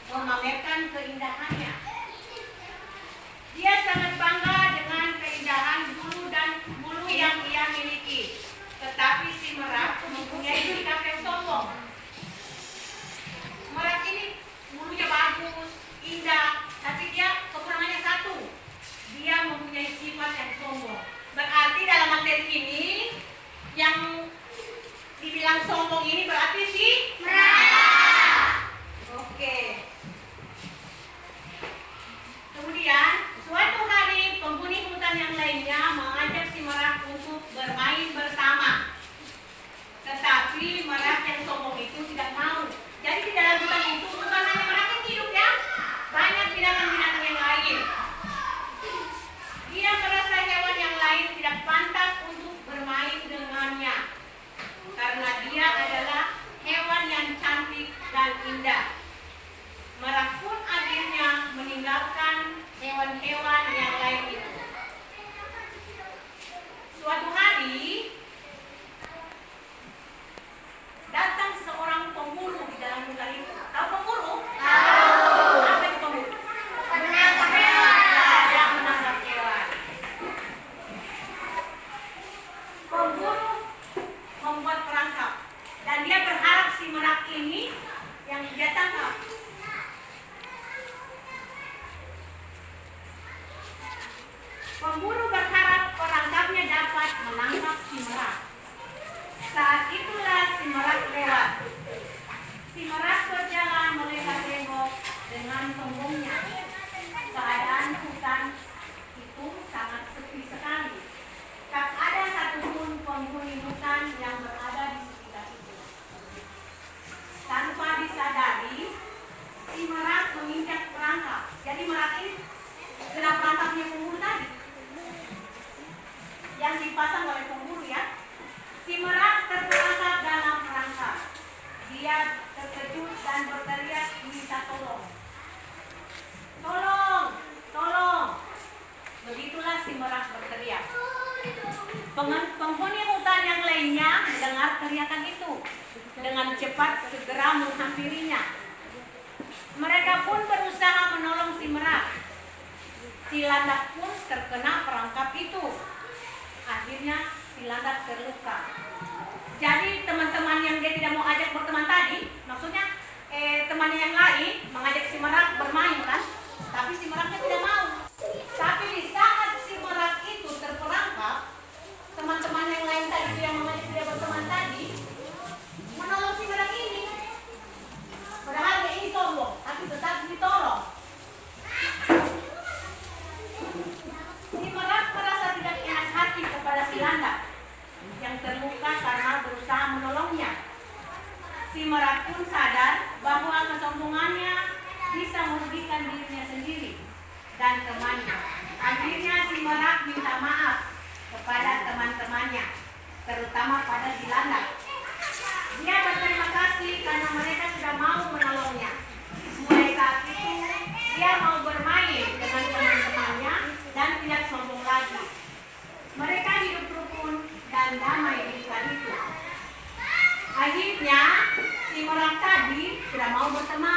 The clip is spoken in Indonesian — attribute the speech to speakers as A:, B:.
A: memamerkan keindahannya. Dia sangat bangga dengan keindahan bulu yang ia miliki. Tetapi si merak mempunyai sikap yang sombong. Merak ini bulunya bagus, indah, tapi dia kekurangannya satu. Dia mempunyai sifat yang sombong. Berarti dalam materi ini yang dibilang sombong ini berarti si merak. Oke. Kemudian suatu hari penghuni hutan yang lainnya mengajak si merak untuk bermain bersama. Tetapi merak yang sombong itu tidak mau. Jadi di dalam hutan itu bukan hanya merak yang hidup ya, banyak binatang-binatang yang lain. Dia merasa hewan yang lain tidak pantas untuk bermain dengannya, karena dia adalah hewan yang cantik dan indah. Merak pun akhirnya meninggalkan hewan-hewan yang lain itu. Suatu hari datang seorang pemburu di dalam hutan itu. Tahu pemburu? Tahu. Apa itu pemburu? Menangkap hewan. Ya, menangkap hewan. Pemburu membuat perangkap dan dia berharap si merak ini yang dia tangkap. Pemburu berharap perangkapnya dapat menangkap si merak. Saat itulah si merak lewat. Si merak berjalan melihat tembok dengan sombongnya. Keadaan hutan itu sangat sepi sekali. Tak ada satupun penghuni hutan yang berada di sekitar itu. Tanpa disadari, si merak menginjak perangkap. Jadi merak ini kena perangkapnya pemburu tadi yang dipasang oleh pemburu ya. Si merak terperangkap dalam perangkap. Dia terkejut dan berteriak minta tolong. Tolong, tolong. Begitulah si merak berteriak. Penghuni hutan yang lainnya mendengar teriakan itu. Dengan cepat segera menghampirinya. Mereka pun berusaha menolong si merak. Si landak pun terkena perangkap itu. Akhirnya si landak terluka. Jadi teman-teman yang dia tidak mau ajak berteman tadi, maksudnya temannya yang lain mengajak si merak bermain kan, tapi si meraknya tidak mau. Tapi di saat si merak itu terperangkap, teman-teman yang lain tadi yang mengajak dia berteman tadi menolong si merak ini. Padahal dia ini sombong, tapi tetap ditolong. Si merak merasa tidak enak hati kepada si landak yang terluka karena berusaha menolongnya. Si merak pun sadar bahwa kesombongannya bisa merugikan dirinya sendiri dan temannya. Akhirnya si merak minta maaf kepada teman-temannya, terutama pada si landak. Dia berterima kasih karena mereka sudah mau menolongnya. Mulai saat itu dia mau bermain dengan teman-temannya dan tidak sombong lagi. Mereka hidup rukun dan damai di hutan itu. Akhirnya si merak tadi tidak mau berteman.